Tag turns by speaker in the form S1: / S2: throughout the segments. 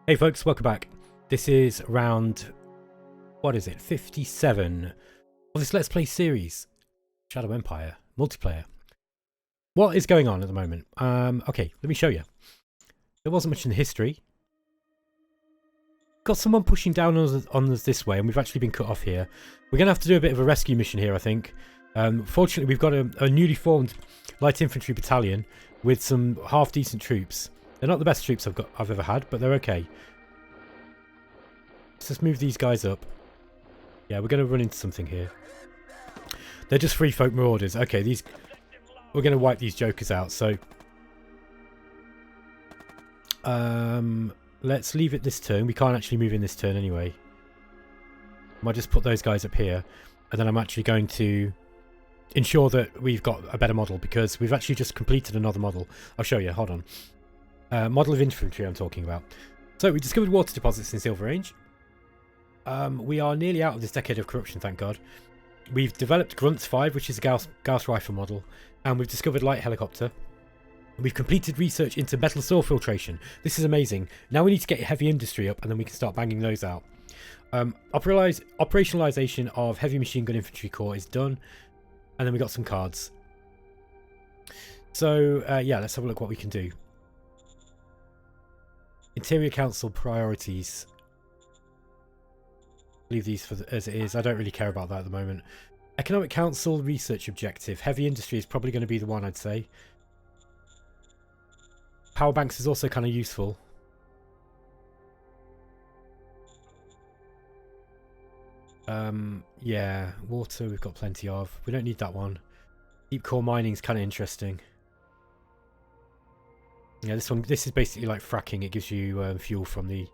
S1: Hey folks, welcome back. This is round, what is it, 57 of this Let's Play series, Shadow Empire, multiplayer. What is going on at the moment? Okay, let me show you. There wasn't much in the history. Got someone pushing down on us this way, and we've actually been cut off here. We're going to have to do a bit of a rescue mission here, I think. Fortunately, we've got a newly formed light infantry battalion with some half-decent troops. They're not the best troops I've ever had, but they're okay. Let's just move these guys up. Yeah, we're going to run into something here. They're just free folk marauders. Okay, we're going to wipe these jokers out. So, let's leave it this turn. We can't actually move in this turn anyway. I might just put those guys up here, and then I'm actually going to ensure that we've got a better model because we've actually just completed another model. I'll show you. Hold on. Model of infantry I'm talking about. So we discovered water deposits in Silver Range. We are nearly out of this decade of corruption, thank God. We've developed Grunts 5, which is a Gauss rifle model, and we've discovered light helicopter. We've completed research into metal soil filtration. This is amazing. Now we need to get heavy industry up, and then we can start banging those out. Operationalization of heavy machine gun infantry corps is done, and then we got some cards. So yeah, let's have a look what we can do. Interior Council priorities. Leave these as it is. I don't really care about that at the moment. Economic Council research objective. Heavy industry is probably going to be the one, I'd say. Power banks is also kind of useful. Yeah, water we've got plenty of. We don't need that one. Deep core mining is kind of interesting. Yeah, this is basically like fracking. It gives you fuel from the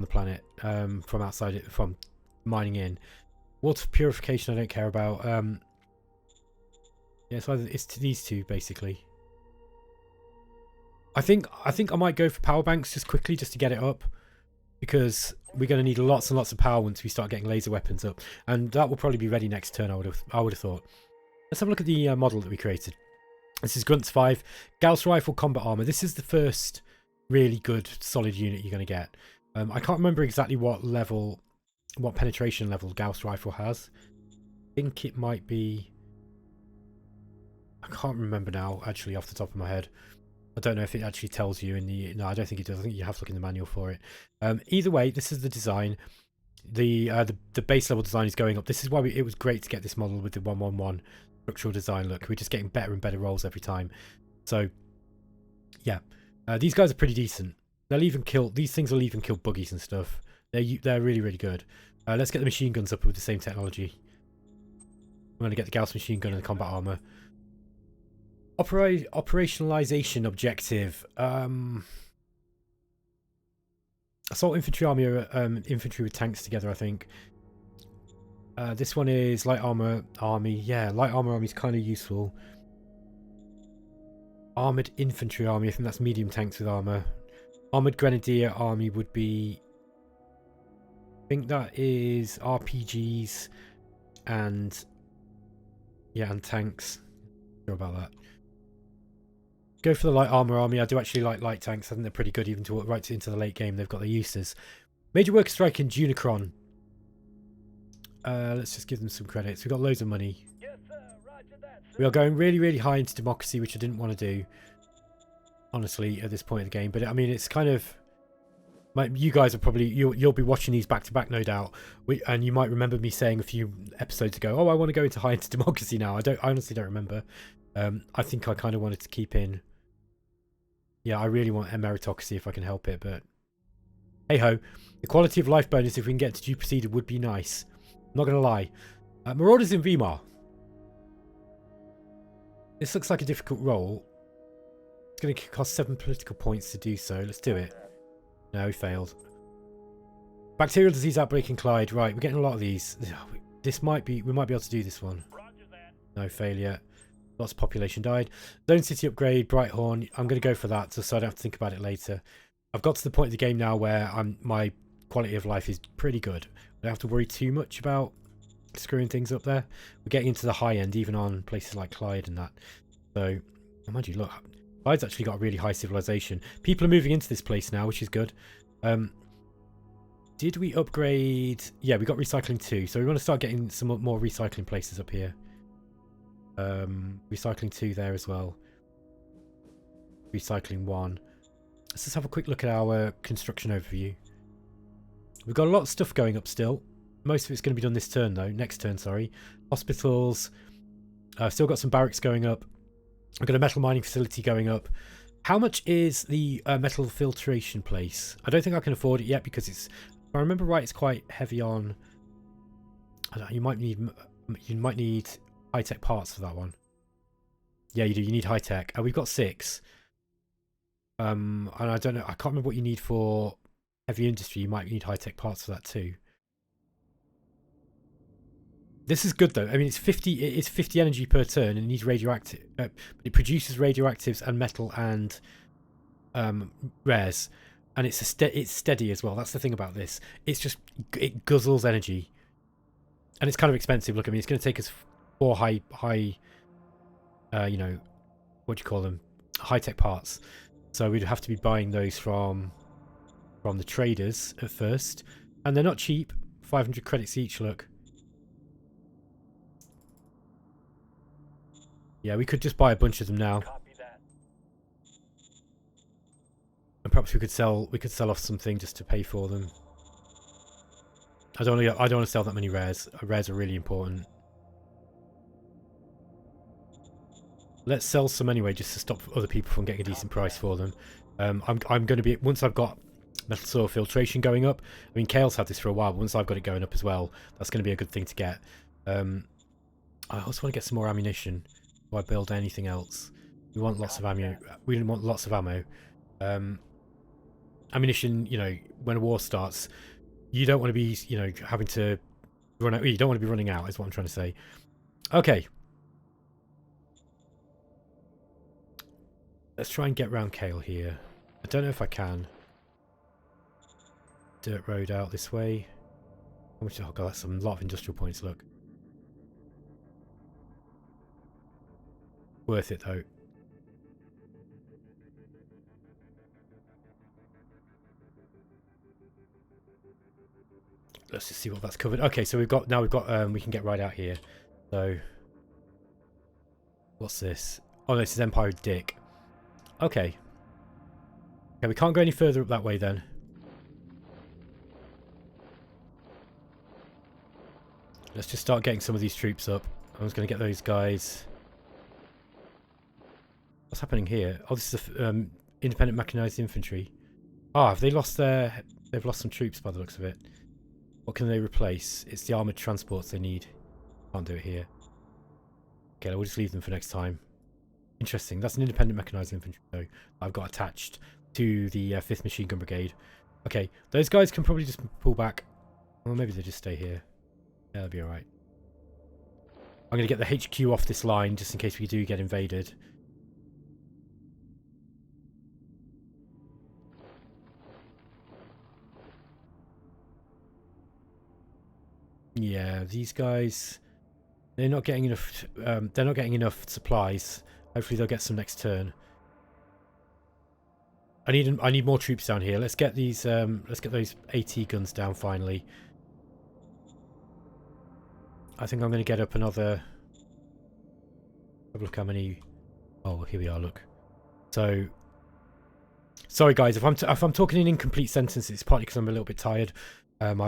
S1: planet, from outside it, from mining in. Water purification I don't care about. Yeah, so it's these two basically. I think I might go for power banks just quickly just to get it up, because we're going to need lots and lots of power once we start getting laser weapons up, and that will probably be ready next turn. I would have thought. Let's have a look at the model that we created. This is Grunts 5, Gauss rifle combat armor. This is the first really good solid unit you're going to get. I can't remember exactly what penetration level Gauss rifle has. I think it might be, I can't remember now actually off the top of my head. I don't know if it actually tells you in the, no, I don't think it does. I think you have to look in the manual for it. Either way, this is the design. The base level design is going up. This is why it was great to get this model with the 111 structural design look. We're just getting better and better rolls every time. So yeah, these guys are pretty decent. These things will even kill buggies and stuff. They're really, really good. Let's get the machine guns up with the same technology. I'm going to get the Gauss machine gun and the combat armor. Operationalization objective. Assault infantry army are infantry with tanks together, I think. This one is light armor army. Yeah, light armor army is kind of useful. Armored infantry army. I think that's medium tanks with armor. Armored grenadier army would be, I think that is RPGs and yeah, and tanks. Not sure about that. Go for the light armor army. I do actually like light tanks. I think they're pretty good even to right into the late game. They've got their uses. Major worker strike in Unicron. Let's just give them some credits. We've got loads of money.
S2: Yes, sir. Roger that, sir.
S1: We are going really, really high into democracy, which I didn't want to do, honestly, at this point in the game. But I mean, it's kind of, you guys are probably, you'll be watching these back to back, no doubt. And you might remember me saying a few episodes ago, oh, I want to go into high into democracy now. I honestly don't remember. I think I kind of wanted to keep in. Yeah, I really want a meritocracy if I can help it, but hey ho. The quality of life bonus, if we can get to due procedure, would be nice. Not gonna lie. Marauders in Weimar. This looks like a difficult role. It's going to cost 7 political points to do so. Let's do it. No, we failed. Bacterial disease outbreak in Clyde. Right, we're getting a lot of these. We might be able to do this one. No, failure. Lots of population died. Zone City upgrade, Brighthorn. I'm going to go for that so I don't have to think about it later. I've got to the point of the game now where my quality of life is pretty good. I don't have to worry too much about screwing things up there. We're getting into the high end even on places like Clyde and that. So, mind you, look, Clyde's actually got a really high civilization. People are moving into this place now, which is good. Did we upgrade? Yeah, we got recycling 2, so we want to start getting some more recycling places up here. Recycling 2 there as well. Recycling 1. Let's just have a quick look at our construction overview. We've got a lot of stuff going up still. Most of it's going to be done this turn though. Next turn, sorry. Hospitals. Still got some barracks going up. I've got a metal mining facility going up. How much is the metal filtration place? I don't think I can afford it yet because it's, if I remember right, it's quite heavy on. I don't know, you might need high-tech parts for that one. Yeah, you do. You need high-tech. We've got 6. And I don't know. I can't remember what you need for heavy industry. You might need high-tech parts for that too. This is good though. I mean, it's 50. It's 50 energy per turn, and it needs radioactive. It produces radioactives and metal and rares, and it's steady as well. That's the thing about this. It's just it guzzles energy, and it's kind of expensive. Look, I mean, it's going to take us 4 high, you know, what do you call them? High-tech parts. So we'd have to be buying those from the traders at first, and they're not cheap. 500 credits each. Look. Yeah, we could just buy a bunch of them now.
S2: Copy that.
S1: And perhaps we could sell off something just to pay for them. I don't want to sell that many rares. Rares are really important. Let's sell some anyway, just to stop other people from getting a decent price for them. I'm going to be, once I've got metal soil filtration going up. I mean, Cael's had this for a while, but once I've got it going up as well, that's going to be a good thing to get. I also want to get some more ammunition. Do I build anything else? We want lots of ammo. We want lots of ammo. Ammunition, you know, when a war starts, you don't want to be, you know, having to run out. You don't want to be running out, is what I'm trying to say. Okay. Let's try and get round Cael here. I don't know if I can. Dirt road out this way. How much? Oh god, that's a lot of industrial points, look. Worth it though. Let's just see what that's covered. Okay, so we can get right out here. So what's this? Oh, this is Empire of Dick. Okay. Okay, we can't go any further up that way then. Let's just start getting some of these troops up. I was going to get those guys. What's happening here? Oh, this is the independent mechanized infantry. Ah, have they lost their... They've lost some troops by the looks of it. What can they replace? It's the armoured transports they need. Can't do it here. Okay, we'll just leave them for next time. Interesting. That's an independent mechanized infantry though. I've got attached to the 5th Machine Gun Brigade. Okay, those guys can probably just pull back. Or maybe they just stay here. Yeah, that'll be alright. I'm going to get the HQ off this line just in case we do get invaded. Yeah, these guys, they're not getting enough. They're not getting enough supplies. Hopefully, they'll get some next turn. I need more troops down here. Let's get these. Let's get those AT guns down finally. I think I'm going to get up another. Have a look how many. Oh, here we are. Look. So, sorry guys, if I'm talking in incomplete sentences, it's partly because I'm a little bit tired. I'm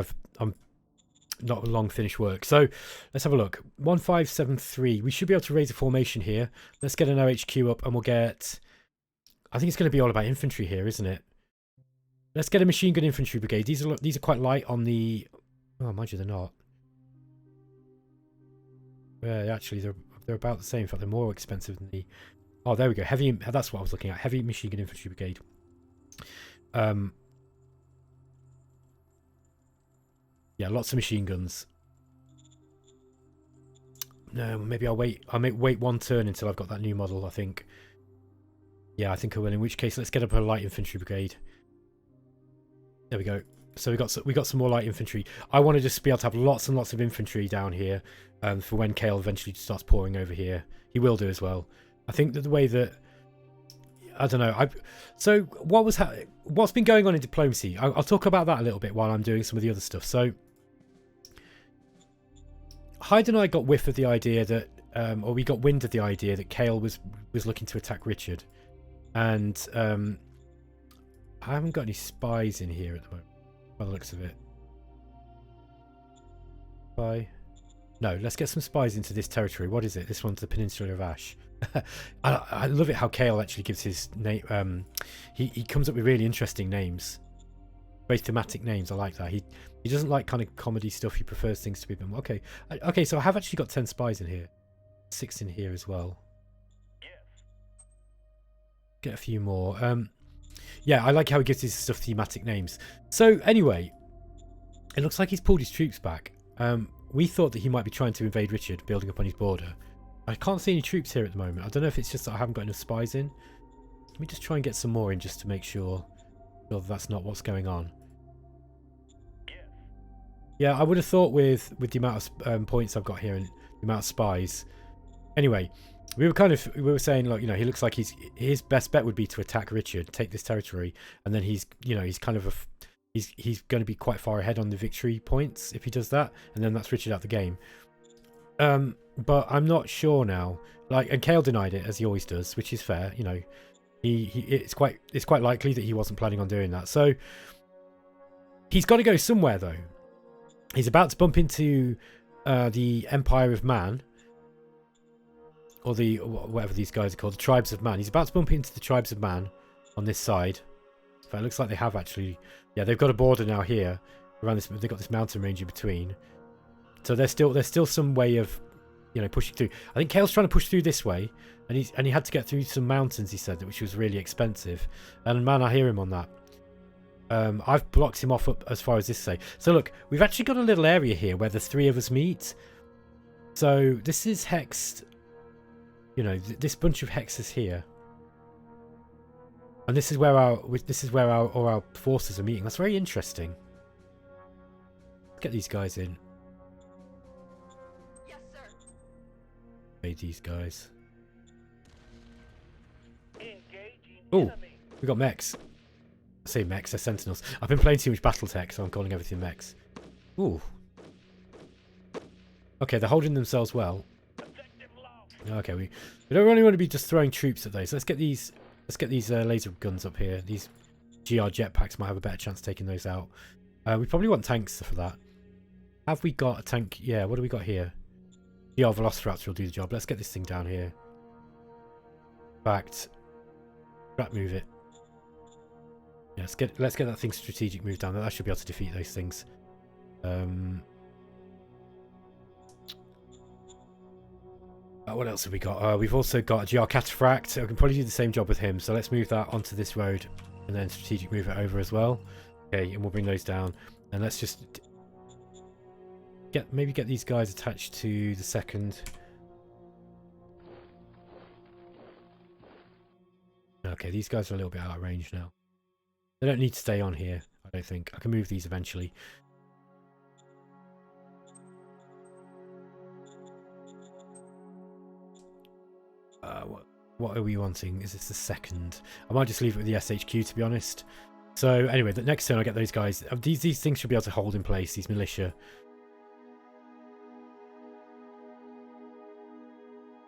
S1: not long finished work. So let's have a look. 1573. We should be able to raise a formation here. Let's get an OHQ up and we'll get... I think it's going to be all about infantry here, isn't it? Let's get a machine gun infantry brigade. These are quite light on the... Oh, mind you, they're not. Yeah, actually, they're about the same. In fact, they're more expensive than the... Oh, there we go. Heavy... That's what I was looking at. Heavy machine gun infantry brigade. Yeah, lots of machine guns. No, maybe I'll wait. I'll wait one turn until I've got that new model, I think. Yeah, I think I will. In which case, let's get up a light infantry brigade. There we go. So we got some more light infantry. I want to just be able to have lots and lots of infantry down here for when Cael eventually starts pouring over here. He will do as well. I think that the way that I don't know. So what's been going on in diplomacy? I'll talk about that a little bit while I'm doing some of the other stuff. So Hyde and I got whiff of the idea that, or we got wind of the idea that Cael was looking to attack Richard, and I haven't got any spies in here at the moment, by the looks of it. Spy? No, let's get some spies into this territory. What is it? This one's the Peninsula of Ash. I love it how Cael actually gives his name. He comes up with really interesting names, very thematic names. I like that. He doesn't like kind of comedy stuff. He prefers things to be. Okay, okay. So I have actually got 10 spies in here, 6 in here as well. Get a few more. Yeah, I like how he gives his stuff thematic names. So anyway, it looks like he's pulled his troops back. We thought that he might be trying to invade Richard, building up on his border. I can't see any troops here at the moment. I don't know if it's just that I haven't got enough spies in. Let me just try and get some more in just to make sure that's not what's going on. Yeah, I would have thought with the amount of points I've got here and the amount of spies. Anyway, we were saying, look, you know, he looks like his best bet would be to attack Richard, take this territory, and then he's kind of he's going to be quite far ahead on the victory points if he does that, and then that's Richard out the game. But I'm not sure now. Like, and Cael denied it, as he always does, which is fair. You know, it's quite likely that he wasn't planning on doing that. So he's got to go somewhere, though. He's about to bump into the Empire of Man, or whatever these guys are called, the Tribes of Man. He's about to bump into the Tribes of Man on this side. In fact, it looks like they have actually. Yeah, they've got a border now here around this. They've got this mountain range in between. So there's still some way of, you know, pushing through. I think Cael's trying to push through this way, and he had to get through some mountains, he said, which was really expensive. And man, I hear him on that. I've blocked him off up as far as this say. So look, we've actually got a little area here where the 3 of us meet. So this is hexed. You know, this bunch of hexes here, and this is where our forces are meeting. That's very interesting. Let's get these guys in. These guys. Oh, we got mechs. I say mechs, they're sentinels. I've been playing too much BattleTech, so I'm calling everything mechs. Ooh. Okay, they're holding themselves well. Okay, we don't really want to be just throwing troops at those. Let's get these laser guns up here. These GR jetpacks might have a better chance of taking those out. We probably want tanks for that. Have we got a tank? Yeah, what do we got here? Yeah, Velociraptor will do the job. Let's get this thing down here. Fact. Right, move it. Yeah, let's get that thing strategic moved down. That should be able to defeat those things. What else have we got? We've also got a GR Cataphract. We can probably do the same job with him. So let's move that onto this road, and then strategic move it over as well. Okay, and we'll bring those down. And let's just maybe get these guys attached to the second. Okay, these guys are a little bit out of range now. They don't need to stay on here, I don't think. I can move these eventually. What are we wanting? Is this the second? I might just leave it with the SHQ, to be honest. So anyway, the next turn I'll get those guys. These things should be able to hold in place, these militia.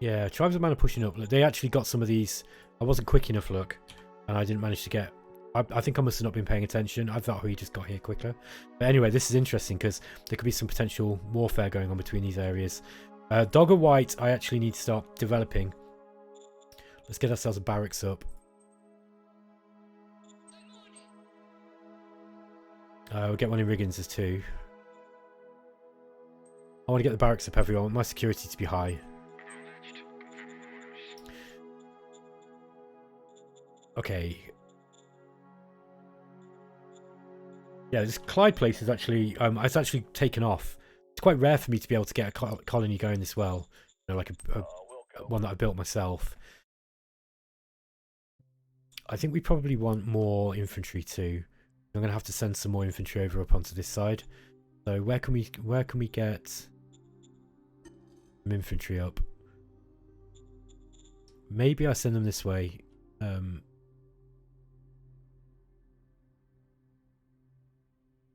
S1: Yeah, Tribes of Man are pushing up. Look, they actually got some of these. I wasn't quick enough, look, and I didn't manage to get. I think I must have not been paying attention. I thought he just got here quicker. But anyway, this is interesting because there could be some potential warfare going on between these areas. Dogger White, I actually need to start developing. Let's get ourselves a barracks up. We'll get one in Riggins as too. I want to get the barracks up, everyone. I want my security to be high. Okay. Yeah, this Clyde place is actually it's actually taken off. It's quite rare for me to be able to get a colony going this well. You know, like one that I built myself. I think we probably want more infantry too. I'm gonna have to send some more infantry over up onto this side. So where can we get some infantry up? Maybe I send them this way.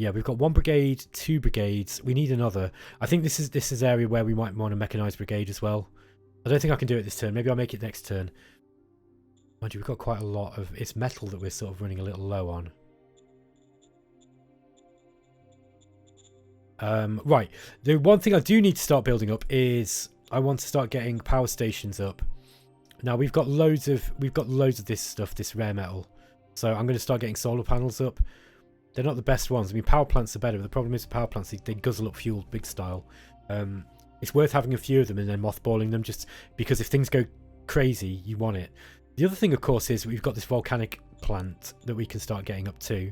S1: Yeah, we've got 1 brigade, 2 brigades. We need another. I think this is area where we might want a mechanized brigade as well. I don't think I can do it this turn. Maybe I'll make it next turn. Mind you, we've got quite a lot of... It's metal that we're sort of running a little low on. Right. The one thing I do need to start building up is I want to start getting power stations up. Now we've got loads of this stuff, this rare metal. So I'm going to start getting solar panels up. They're not the best ones. I mean, power plants are better, but the problem is the power plants, they guzzle up fuel big style. It's worth having a few of them and then mothballing them, just because if things go crazy, you want it. The other thing, of course, is we've got this volcanic plant that we can start getting up to.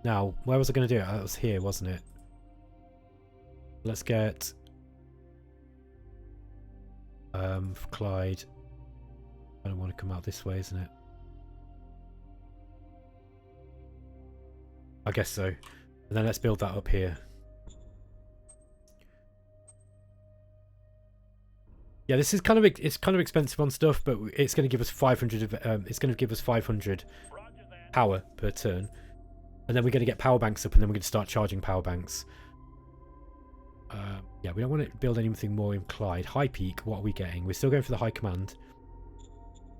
S1: Now, where was I going to do it? That was here, wasn't it? Let's get Clyde. I don't want to come out this way, isn't it? I guess so. And then let's build that up here. Yeah, this is kind of expensive on stuff, but it's going to give us 500 of it's going to give us 500 power per turn. And then we're going to get power banks up, and then we're going to start charging power banks. Yeah, we don't want to build anything more in Clyde. High Peak, what are we getting? We're still going for the high command.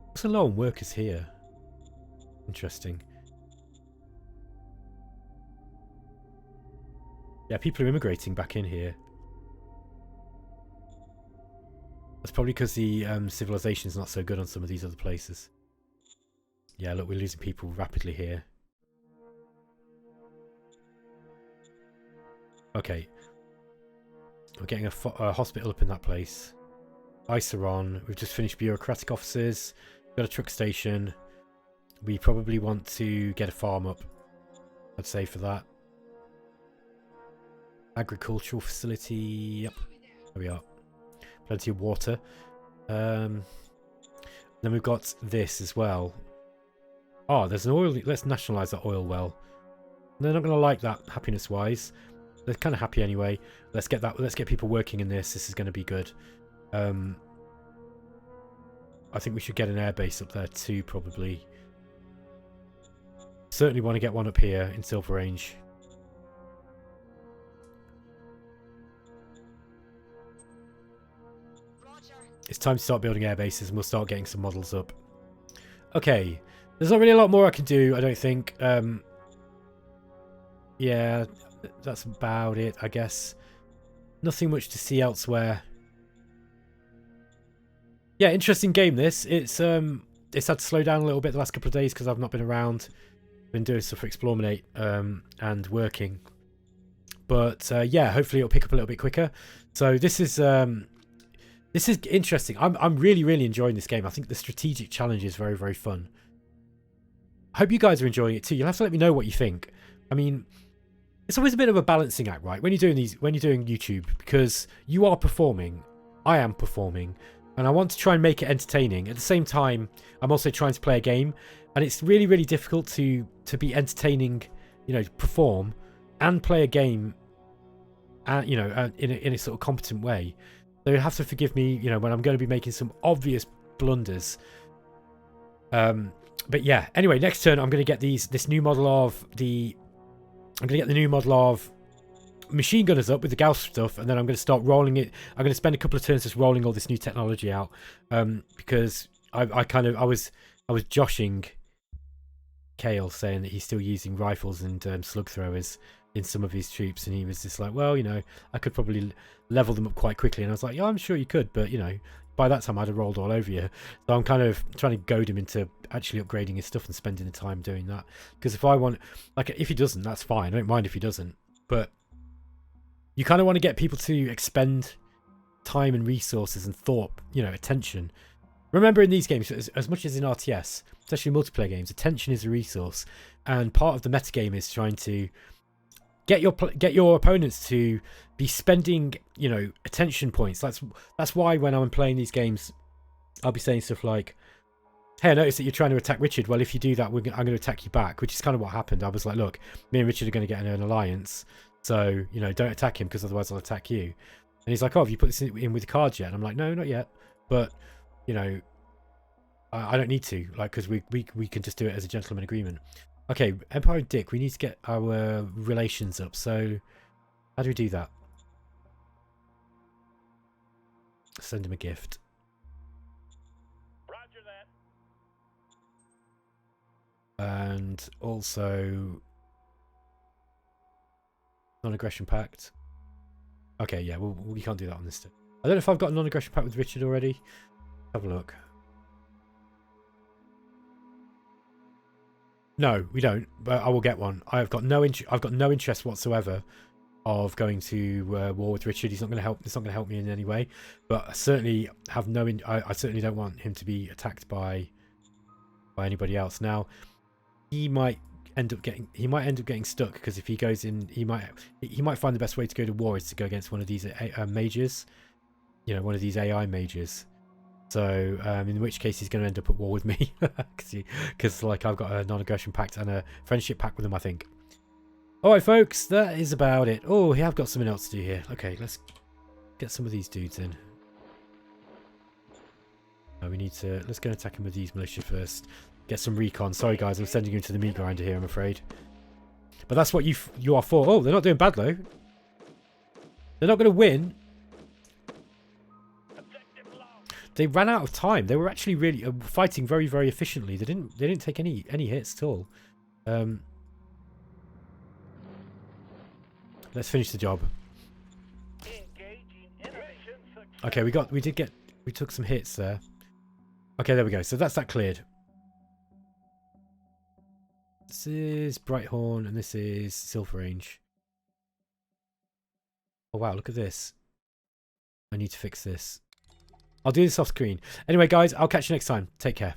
S1: What's a low on workers here? Interesting. Yeah, people are immigrating back in here. That's probably because the civilization's not so good on some of these other places. Yeah, look, we're losing people rapidly here. Okay. We're getting a hospital up in that place. Iceron. We've just finished bureaucratic offices. Got a truck station. We probably want to get a farm up, I'd say, for that. Agricultural facility. Yep. There we are. Plenty of water. Then we've got this as well. Oh, there's an oil. Let's nationalise that oil well. They're not going to like that, happiness-wise. They're kind of happy anyway. Let's get that. Let's get people working in this. This is going to be good. I think we should get an airbase up there too, probably. Certainly want to get one up here in Silver Range. It's time to start building air bases, and we'll start getting some models up. Okay, there's not really a lot more I can do, I don't think. Yeah, that's about it, I guess. Nothing much to see elsewhere. Yeah, interesting game this. It's had to slow down a little bit the last couple of days because I've not been around. Been doing stuff for Explorminate and working. But yeah, hopefully it'll pick up a little bit quicker. So this is interesting. I'm really enjoying this game. I think the strategic challenge is very, very fun. I hope you guys are enjoying it too. You'll have to let me know what you think. I mean, it's always a bit of a balancing act, right? When you're doing YouTube, because you are performing, I am performing, and I want to try and make it entertaining. At the same time, I'm also trying to play a game, and it's really, really difficult to be entertaining, you know, perform and play a game, you know, in a sort of competent way. So you have to forgive me, you know, when I'm going to be making some obvious blunders. But yeah, anyway, next turn I'm going to get this new model of the... I'm going to get the new model of machine gunners up with the Gauss stuff, and then I'm going to start rolling it. I'm going to spend a couple of turns just rolling all this new technology out, because I was joshing Cael, saying that he's still using rifles and slug throwers in some of his troops, and he was just like, well, you know, I could probably level them up quite quickly. And I was like, yeah, I'm sure you could, but you know, by that time I'd have rolled all over you. So I'm kind of trying to goad him into actually upgrading his stuff and spending the time doing that. Because if I want, like, if he doesn't, that's fine. I don't mind if he doesn't. But you kind of want to get people to expend time and resources and thought, you know, attention. Remember, in these games, as much as in RTS, especially multiplayer games, attention is a resource. And part of the metagame is trying to get your opponents to be spending, you know, attention points. That's why when I'm playing these games, I'll be saying stuff like, hey, I noticed that you're trying to attack Richard. Well, if you do that, I'm going to attack you back, which is kind of what happened. I was like, look, me and Richard are going to get in an alliance, so, you know, don't attack him, because otherwise I'll attack you. And he's like, oh, have you put this in with the cards yet? And I'm like, no, not yet. But, you know, I don't need to, like, because we can just do it as a gentleman agreement. Okay, Empire and Dick, we need to get our relations up. So, how do we do that? Send him a gift.
S2: Roger that.
S1: And also... Non-aggression pact. Okay, yeah, we can't do that on this step. I don't know if I've got a non-aggression pact with Richard already. Have a look. No, we don't. But I will get one. I've got no interest whatsoever of going to war with Richard. He's not going to help. It's not going to help me in any way. But I certainly have no. I certainly don't want him to be attacked by anybody else. Now, he might end up getting stuck because if he goes in, he might find the best way to go to war is to go against one of these mages. You know, one of these AI mages. So, in which case he's going to end up at war with me because like I've got a non-aggression pact and a friendship pact with him, I think. All right, folks, that is about it. Oh, yeah, I've got something else to do here. Okay, let's get some of these dudes in. Oh, let's go and attack him with these militia first. Get some recon. Sorry, guys, I'm sending you to the meat grinder here, I'm afraid. But that's what you are for. Oh, they're not doing bad though. They're not going to win. They ran out of time. They were actually really fighting very, very efficiently. They didn't take any hits at all. Let's finish the job. Okay, we took some hits there. Okay, there we go. So that's that cleared. This is Brighthorn and this is Silverange. Oh wow, look at this. I need to fix this. I'll do this off screen. Anyway, guys, I'll catch you next time. Take care.